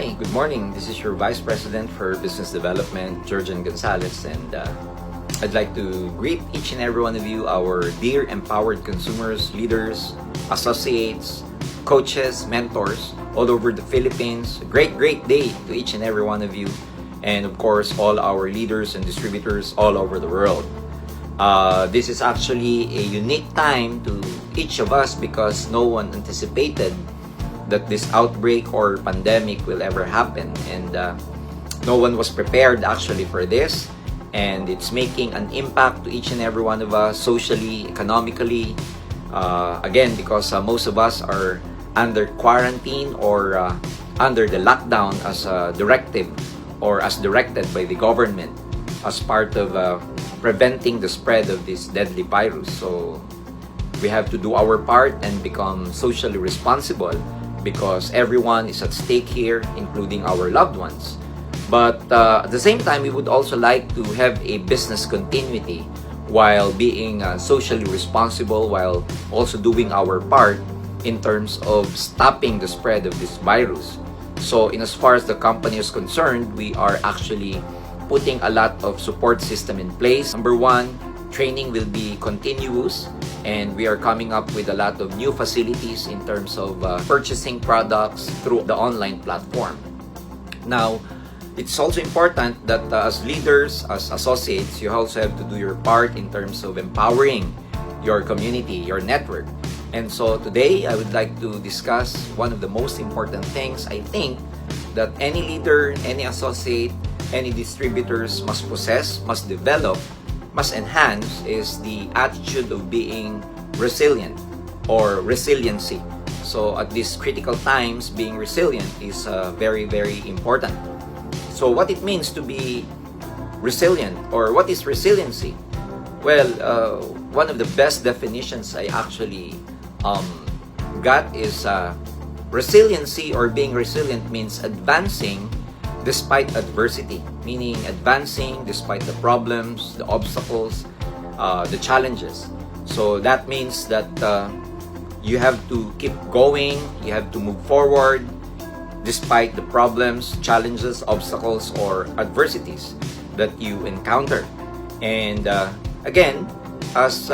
Hi, good morning. This is your Vice President for Business Development, Jurgen Gonzales, and I'd like to greet each and every one of you, our dear empowered consumers, leaders, associates, coaches, mentors all over the Philippines. Great day to each and every one of you, and of course, all our leaders and distributors all over the world. This is actually a unique time to each of us because no one anticipated that this outbreak or pandemic will ever happen, and no one was prepared actually for this, and it's making an impact to each and every one of us socially, economically, again because most of us are under quarantine or under the lockdown as a directive or as directed by the government as part of preventing the spread of this deadly virus. So we have to do our part and become socially responsible because everyone is at stake here, including our loved ones. But at the same time, we would also like to have a business continuity while being socially responsible, while also doing our part in terms of stopping the spread of this virus. So in as far as the company is concerned, we are actually putting a lot of support system in place. Number one, training will be continuous, and we are coming up with a lot of new facilities in terms of purchasing products through the online platform. Now, it's also important that as leaders, as associates, you also have to do your part in terms of empowering your community, your network. And so today, I would like to discuss one of the most important things I think that any leader, any associate, any distributors must possess, must develop, must enhance is the attitude of being resilient or resiliency. So at these critical times, being resilient is very important. So what it means to be resilient, or what is resiliency? Well, one of the best definitions I actually got is resiliency or being resilient means advancing despite adversity, meaning advancing despite the problems, the obstacles, the challenges. So that means that you have to keep going, you have to move forward despite the problems, challenges, obstacles, or adversities that you encounter. And again, as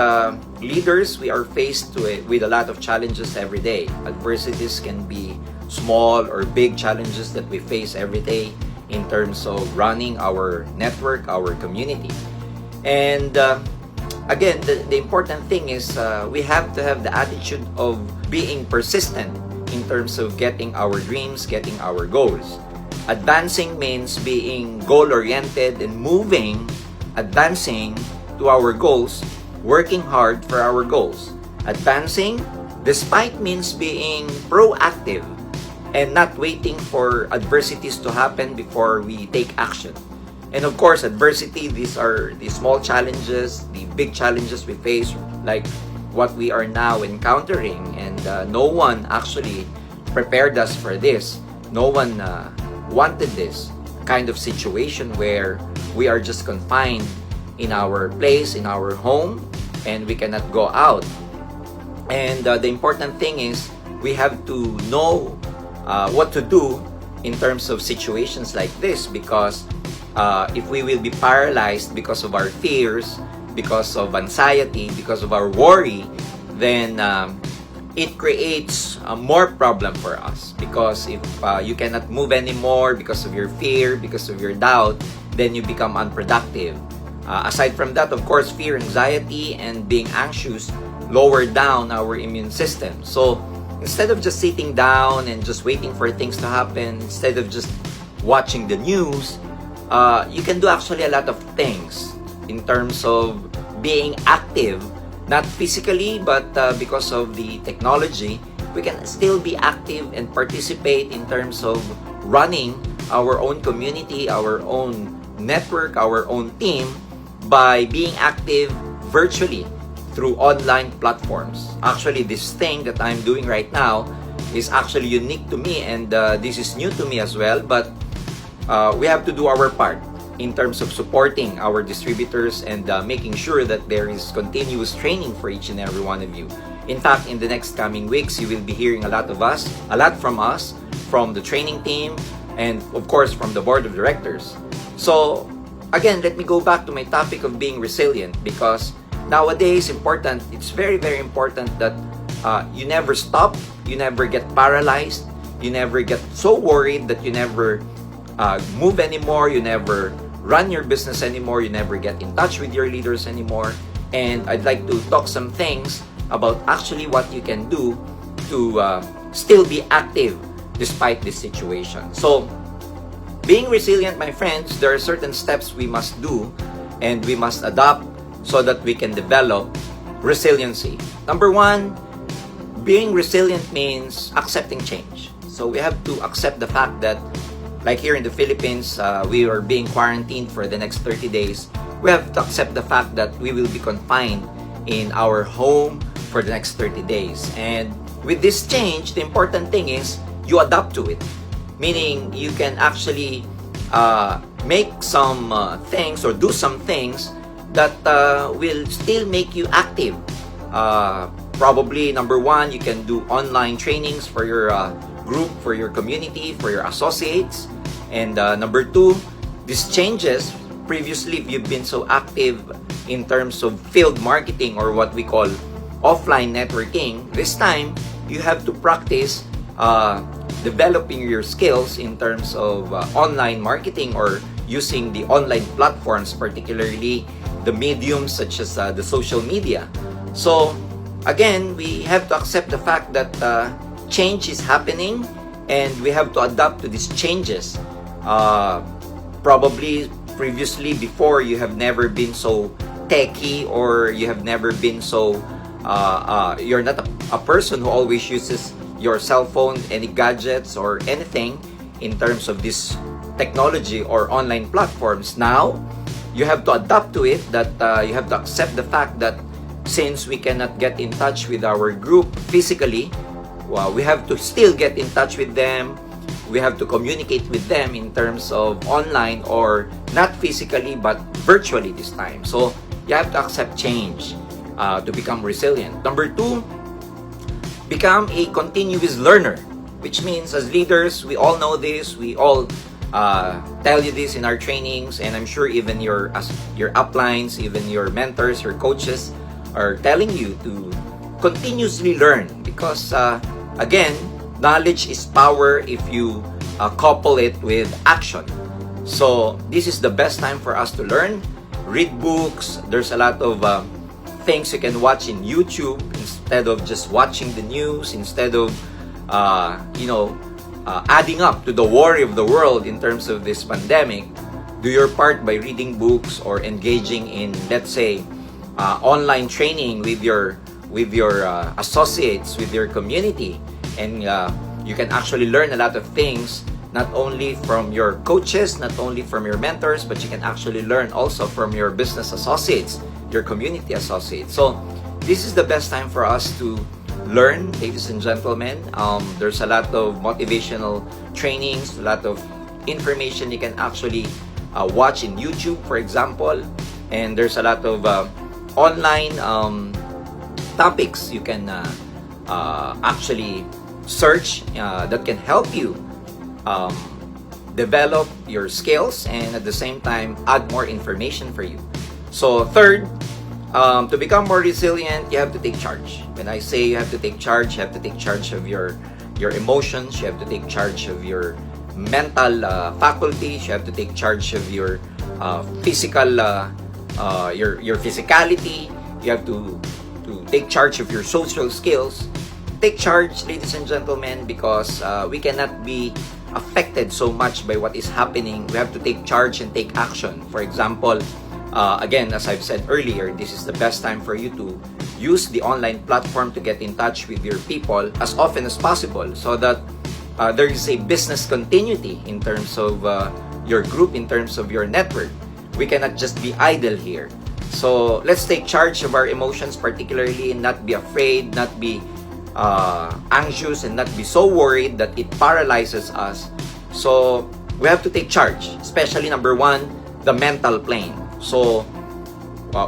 leaders, we are faced with a lot of challenges every day. Adversities can be small or big challenges that we face every day in terms of running our network, our community. And again, the important thing is we have to have the attitude of being persistent in terms of getting our dreams, getting our goals. Advancing means being goal-oriented and moving, advancing to our goals, working hard for our goals. Advancing despite means being proactive and not waiting for adversities to happen before we take action. And of course, adversity, these are the small challenges, the big challenges we face, like what we are now encountering. And no one actually prepared us for this. No one wanted this kind of situation where we are just confined in our place, in our home, and we cannot go out. And the important thing is we have to know what to do in terms of situations like this, because if we will be paralyzed because of our fears, because of anxiety, because of our worry, then it creates more problem for us. Because if you cannot move anymore because of your fear, because of your doubt, then you become unproductive. Aside from that, of course, fear, anxiety, and being anxious lower down our immune system. So instead of just sitting down and just waiting for things to happen, instead of just watching the news, you can do actually a lot of things in terms of being active, not physically, but because of the technology, we can still be active and participate in terms of running our own community, our own network, our own team by being active virtually through online platforms. Actually, this thing that I'm doing right now is actually unique to me, and this is new to me as well, but we have to do our part in terms of supporting our distributors and making sure that there is continuous training for each and every one of you. In fact, in the next coming weeks, you will be hearing a lot from us, from the training team, and of course from the board of directors. So again, let me go back to my topic of being resilient, because nowadays it's very, very important that you never stop, you never get paralyzed, you never get so worried that you never move anymore, you never run your business anymore, you never get in touch with your leaders anymore. And I'd like to talk some things about actually what you can do to still be active despite this situation. So, being resilient, my friends, there are certain steps we must do and we must adopt so that we can develop resiliency. Number one, being resilient means accepting change. So we have to accept the fact that, like here in the Philippines, we are being quarantined for the next 30 days. We have to accept the fact that we will be confined in our home for the next 30 days. And with this change, the important thing is you adapt to it. Meaning, you can actually make some things or do some things that will still make you active. Probably, number one, you can do online trainings for your group, for your community, for your associates. And number two, these changes, previously you've been so active in terms of field marketing or what we call offline networking. This time, you have to practice developing your skills in terms of online marketing or using the online platforms, particularly the mediums such as the social media. So again, we have to accept the fact that change is happening and we have to adapt to these changes. Probably previously, before, you have never been so techy, or you have never been so you're not a person who always uses your cell phone, any gadgets or anything in terms of this technology or online platforms. Now, you have to adapt to it, that you have to accept the fact that since we cannot get in touch with our group physically, we have to still get in touch with them. We have to communicate with them in terms of online, or not physically but virtually this time. So you have to accept change to become resilient. Number two, become a continuous learner, which means as leaders, we all know this, we all tell you this in our trainings, and I'm sure even your uplines, even your mentors, your coaches are telling you to continuously learn, because again, knowledge is power if you couple it with action. So this is the best time for us to learn. Read books. There's a lot of things you can watch in YouTube instead of just watching the news, instead of adding up to the worry of the world in terms of this pandemic. Do your part by reading books or engaging in, let's say, online training with your associates, with your community, and you can actually learn a lot of things, not only from your coaches, not only from your mentors, but you can actually learn also from your business associates, your community associates. So this is the best time for us to learn, ladies and gentlemen. There's a lot of motivational trainings, a lot of information you can actually watch in YouTube, for example, and there's a lot of online topics you can actually search that can help you develop your skills and at the same time add more information for you. So third, to become more resilient, you have to take charge. When I say you have to take charge, you have to take charge of your emotions, you have to take charge of your mental faculties, you have to take charge of your physical your physicality, you have to take charge of your social skills. Take charge, ladies and gentlemen, because we cannot be affected so much by what is happening. We have to take charge and take action. For example, again, as I've said earlier, this is the best time for you to use the online platform to get in touch with your people as often as possible, so that there is a business continuity in terms of your group, in terms of your network. We cannot just be idle here. So let's take charge of our emotions, particularly, and not be afraid, not be anxious, and not be so worried that it paralyzes us. So we have to take charge, especially number one, the mental plane. So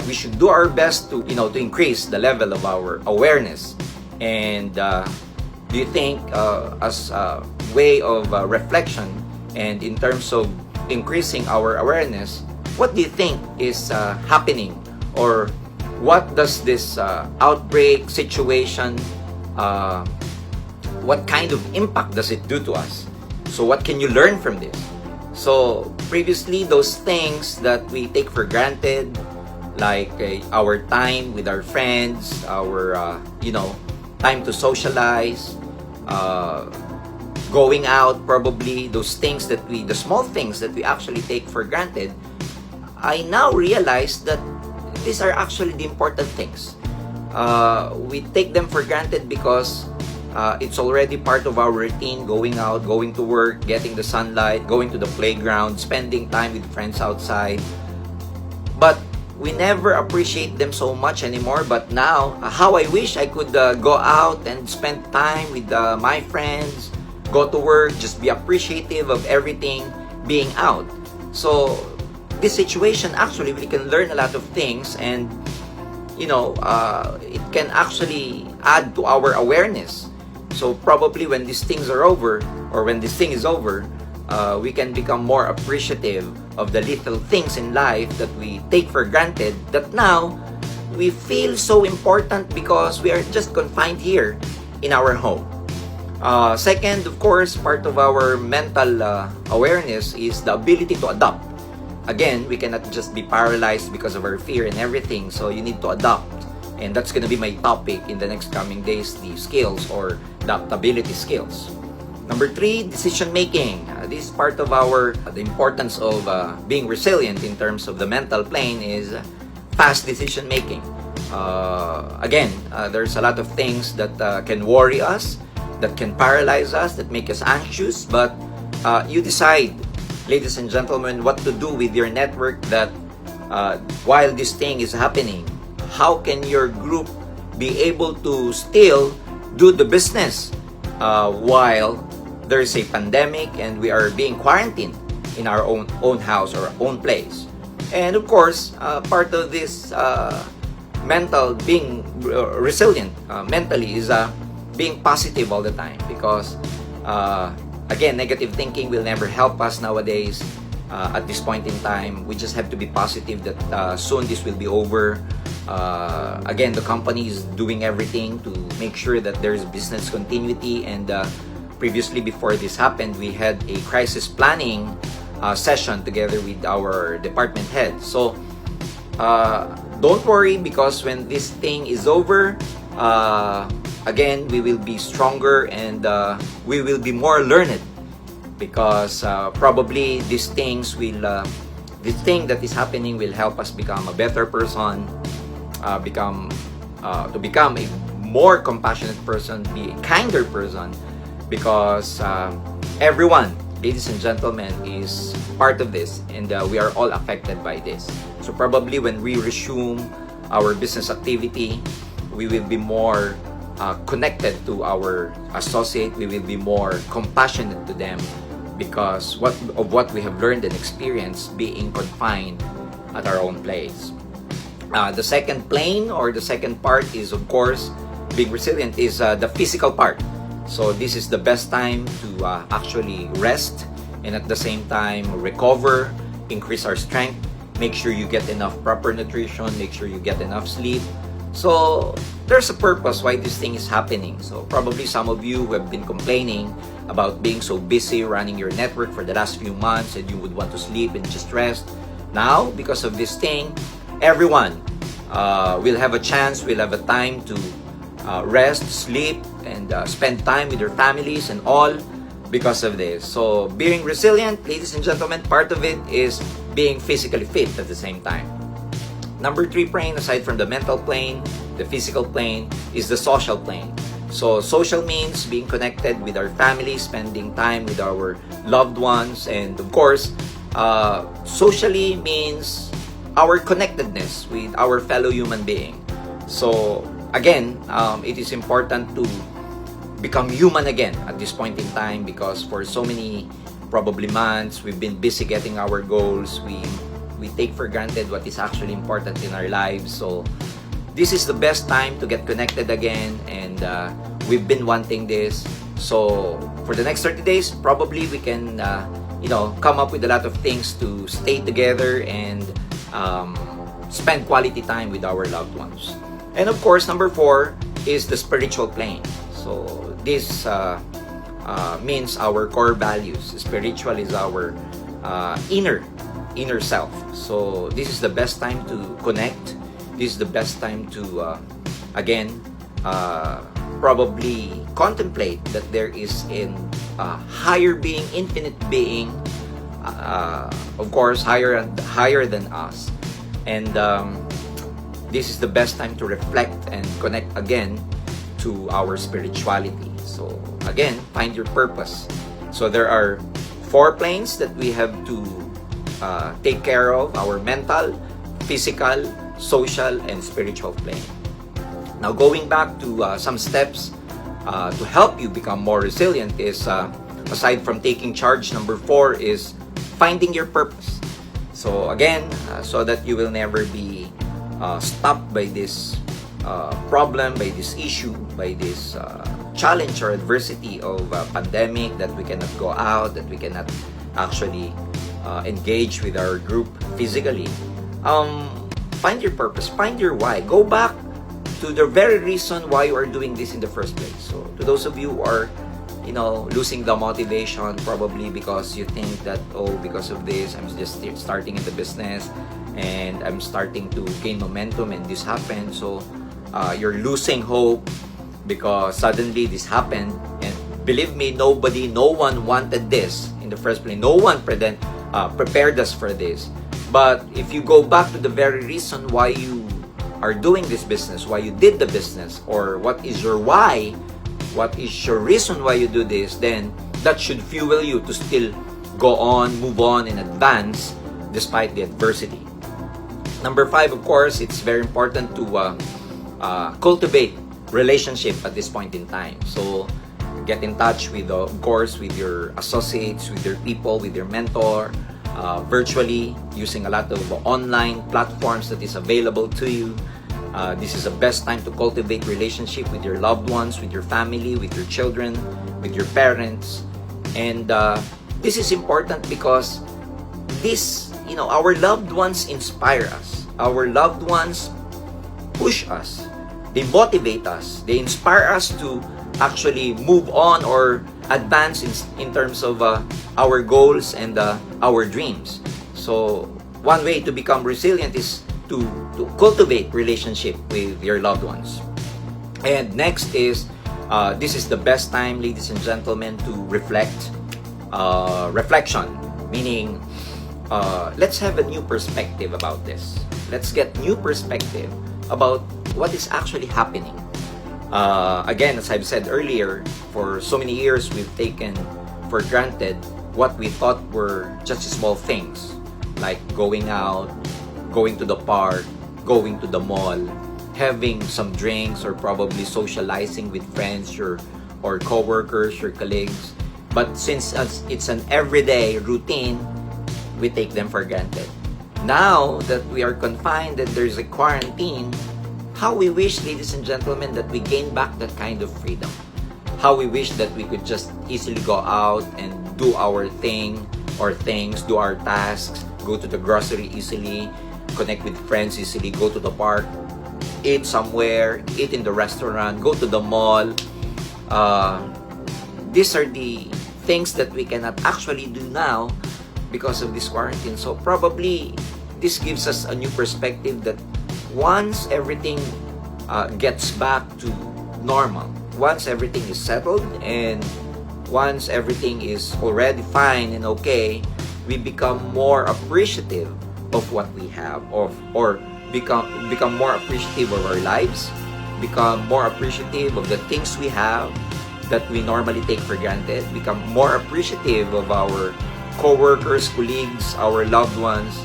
we should do our best to increase the level of our awareness. And do you think, as a way of reflection, And in terms of increasing our awareness, what do you think is happening, or what does this outbreak situation, what kind of impact does it do to us? So what can you learn from this? So previously, those things that we take for granted, like our time with our friends, our time to socialize, going out, probably those things the small things that we actually take for granted, I now realize that these are actually the important things. We take them for granted because it's already part of our routine, going out, going to work, getting the sunlight, going to the playground, spending time with friends outside. But we never appreciate them so much anymore. But now, how I wish I could go out and spend time with my friends, go to work, just be appreciative of everything being out. So this situation, actually, we can learn a lot of things, and it can actually add to our awareness. So probably when these things are over, or when this thing is over, we can become more appreciative of the little things in life that we take for granted, that now we feel so important because we are just confined here in our home. Second, of course, part of our mental awareness is the ability to adapt. Again, we cannot just be paralyzed because of our fear and everything, so you need to adapt. And that's going to be my topic in the next coming days, the skills or adaptability skills. Number 3, decision making. This is part of the importance of being resilient in terms of the mental plane, is fast decision making. Again, there's a lot of things that can worry us, that can paralyze us, that make us anxious, but you decide, ladies and gentlemen, what to do with your network, that while this thing is happening, how can your group be able to still do the business while there is a pandemic and we are being quarantined in our own house or own place? And of course, part of this mental being resilient mentally is being positive all the time, because again, negative thinking will never help us nowadays. At this point in time, we just have to be positive that soon this will be over. Again, the company is doing everything to make sure that there is business continuity, and previously, before this happened, we had a crisis planning session together with our department head. So don't worry, because when this thing is over, again, we will be stronger, and we will be more learned, because probably this thing that is happening will help us become a better person, become a more compassionate person, be a kinder person, because everyone, ladies and gentlemen, is part of this, and we are all affected by this. So probably when we resume our business activity, we will be more connected to our associate, we will be more compassionate to them, because of what we have learned and experienced being confined at our own place. The second plane, or the second part, is of course being resilient, is the physical part. So this is the best time to actually rest, and at the same time recover, increase our strength, make sure you get enough proper nutrition, make sure you get enough sleep. So there's a purpose why this thing is happening. So probably some of you who have been complaining about being so busy running your network for the last few months, and you would want to sleep and just rest. Now, because of this thing, everyone will have a chance, will have a time to rest, sleep, and spend time with their families and all, because of this. So being resilient, ladies and gentlemen, part of it is being physically fit at the same time. Number 3 plane, aside from the mental plane, the physical plane, is the social plane. So social means being connected with our family, spending time with our loved ones, and of course, socially means our connectedness with our fellow human being. So again, it is important to become human again at this point in time, because for so many probably months we've been busy getting our goals. We take for granted what is actually important in our lives. So this is the best time to get connected again, and we've been wanting this. So for the next 30 days, probably we can come up with a lot of things to stay together and spend quality time with our loved ones. And of course, number 4 is the spiritual plane. So this means our core values. Spiritual is our inner self. So this is the best time to connect. This is the best time to again probably contemplate that there is a higher being, infinite being, of course higher than us, and this is the best time to reflect and connect again to our spirituality. So again, find your purpose. So there are 4 planes that we have to take care of: our mental, physical, social, and spiritual plane. Now, going back to some steps to help you become more resilient is, aside from taking charge, number 4 is finding your purpose. So again, so that you will never be stopped by this problem, by this issue, by this challenge or adversity of pandemic, that we cannot go out, that we cannot actually engage with our group physically. Find your purpose, find your why. Go back to the very reason why you are doing this in the first place. So to those of you who are losing the motivation, probably because you think that, because of this, I'm just starting in the business and I'm starting to gain momentum and this happened. So you're losing hope because suddenly this happened. And believe me, no one wanted this in the first place. No one prepared us for this. But if you go back to the very reason why you are doing this business, why you did the business, or what is your why, what is your reason why you do this, then that should fuel you to still go on, move on, and advance despite the adversity. Number 5, of course, it's very important to cultivate relationship at this point in time. So get in touch with, of course, with your associates, with your people, with your mentor, virtually, using a lot of online platforms that is available to you. This is the best time to cultivate relationship with your loved ones, with your family, with your children, with your parents. And this is important because this, our loved ones inspire us. Our loved ones push us. They motivate us. They inspire us to actually move on or advance in terms of our goals and our dreams. So one way to become resilient is to cultivate relationship with your loved ones. And next is, this is the best time, ladies and gentlemen, to reflect. Reflection, meaning let's have a new perspective about this. Let's get new perspective about what is actually happening. Again, as I've said earlier, for so many years we've taken for granted what we thought were just small things, like going out, going to the park, going to the mall, having some drinks, or probably socializing with friends or co-workers, your colleagues. But since it's an everyday routine, we take them for granted. Now that we are confined and there's a quarantine, how we wish, ladies and gentlemen, that we gain back that kind of freedom. How we wish that we could just easily go out and do our thing or things, do our tasks, go to the grocery easily, connect with friends easily, go to the park, eat somewhere, eat in the restaurant, go to the mall. These are the things that we cannot actually do now because of this quarantine. So probably this gives us a new perspective that once everything gets back to normal, once everything is settled, and once everything is already fine and okay, we become more appreciative of what we have, or become more appreciative of our lives, become more appreciative of the things we have that we normally take for granted, become more appreciative of our co-workers, colleagues, our loved ones,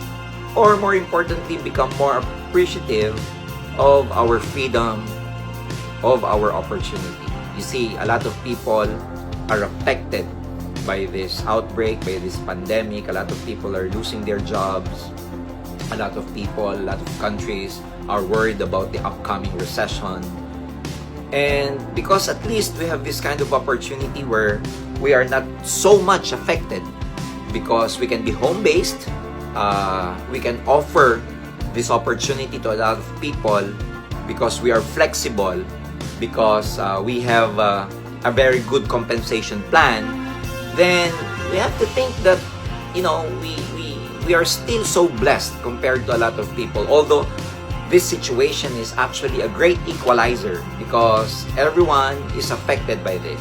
or more importantly, become more appreciative of our freedom, of our opportunity. You see, a lot of people are affected by this outbreak, by this pandemic. A lot of people are losing their jobs. A lot of people, a lot of countries are worried about the upcoming recession. And because at least we have this kind of opportunity where we are not so much affected because we can be home-based. We can offer this opportunity to a lot of people because we are flexible, because we have a very good compensation plan. Then we have to think that, you know, we are still so blessed compared to a lot of people. Although this situation is actually a great equalizer because everyone is affected by this.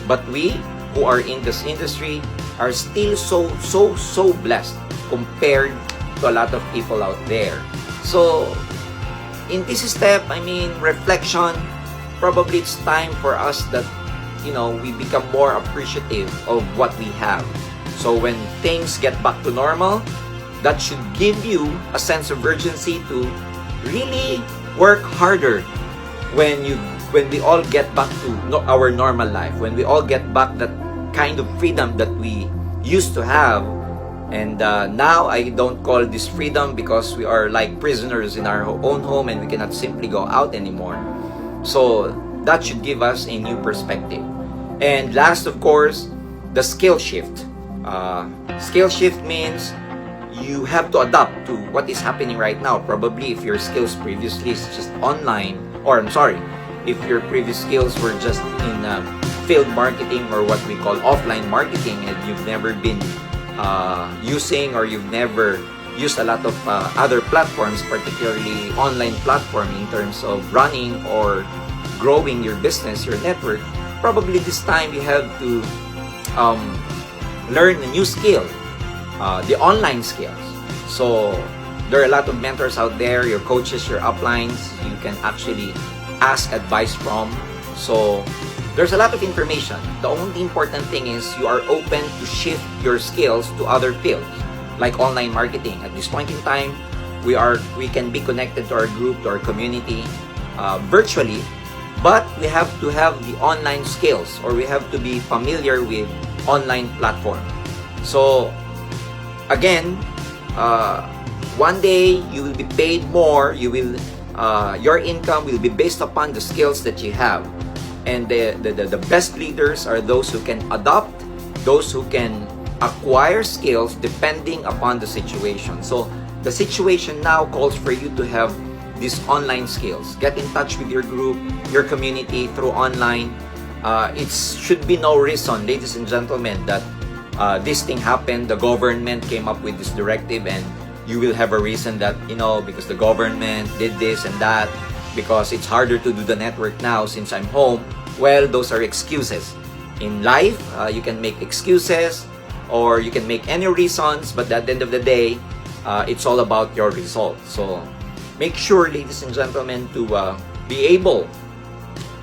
But we who are in this industry are still so blessed compared to a lot of people out there. So in this step, I mean, reflection, probably it's time for us that, you know, we become more appreciative of what we have. So when things get back to normal, that should give you a sense of urgency to really work harder when we all get back to our normal life, when we all get back that kind of freedom that we used to have. And now I don't call this freedom because we are like prisoners in our own home and we cannot simply go out anymore. So that should give us a new perspective. And last, of course, the skill shift. Skill shift means you have to adapt to what is happening right now. Probably if your skills previously is just online, or I'm sorry, if your previous skills were just in field marketing or what we call offline marketing, and you've never been using, or you've never used a lot of other platforms, particularly online platform, in terms of running or growing your business, your network, probably this time you have to learn a new skill, the online skills. So there are a lot of mentors out there, your coaches, your uplines, you can actually ask advice from. So there's a lot of information. The only important thing is you are open to shift your skills to other fields, like online marketing. At this point in time, we can be connected to our group, to our community, virtually, but we have to have the online skills, or we have to be familiar with online platform. So again, one day you will be paid more. Your income will be based upon the skills that you have. And the best leaders are those who can adopt, those who can acquire skills depending upon the situation. So the situation now calls for you to have these online skills. Get in touch with your group, your community through online. It should be no reason, ladies and gentlemen, that this thing happened, the government came up with this directive, and you will have a reason that, you know, because the government did this and that, because it's harder to do the network now since I'm home. Well, those are excuses. In life, you can make excuses or you can make any reasons, but at the end of the day, it's all about your results. So make sure, ladies and gentlemen, to be able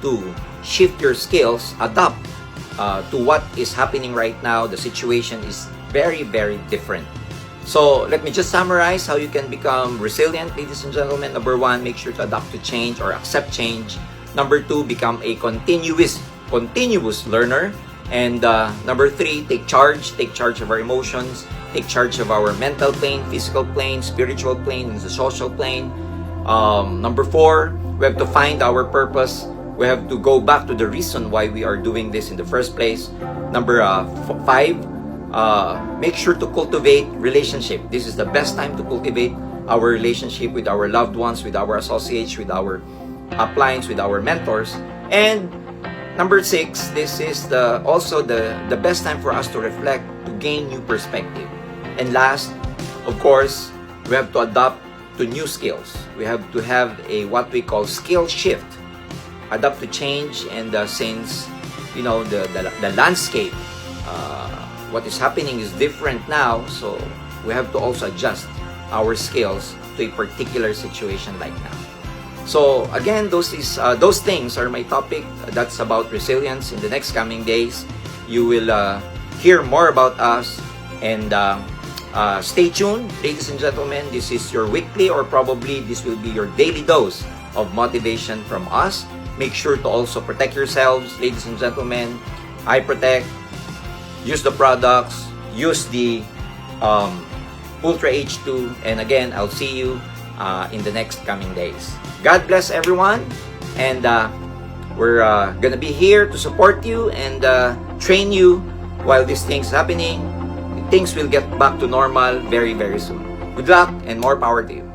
to shift your skills, adapt to what is happening right now. The situation is very different. So let me just summarize how you can become resilient, ladies and gentlemen. Number one, make sure to adapt to change or accept change. Number two, become a continuous learner. And number three, take charge of our emotions, take charge of our mental plane, physical plane, spiritual plane, and the social plane. Number four, we have to find our purpose. We have to go back to the reason why we are doing this in the first place. Number five, make sure to cultivate relationship. This is the best time to cultivate our relationship with our loved ones, with our associates, with our uplines, with our mentors. And number six, this is also the best time for us to reflect, to gain new perspective. And last, of course, we have to adapt to new skills. We have to have a what we call skill shift, adapt to change. And since, you know, the landscape, what is happening is different now, so we have to also adjust our skills to a particular situation like now. So again, those things are my topic. That's about resilience. In the next coming days, you will hear more about us, and stay tuned, ladies and gentlemen. This is your weekly, or probably this will be your daily dose of motivation from us. Make sure to also protect yourselves, ladies and gentlemen. I protect. Use the products, use the Ultra H2, and again, I'll see you in the next coming days. God bless everyone, and we're gonna be here to support you and train you while these things happening. things will get back to normal very, very soon. Good luck and more power to you.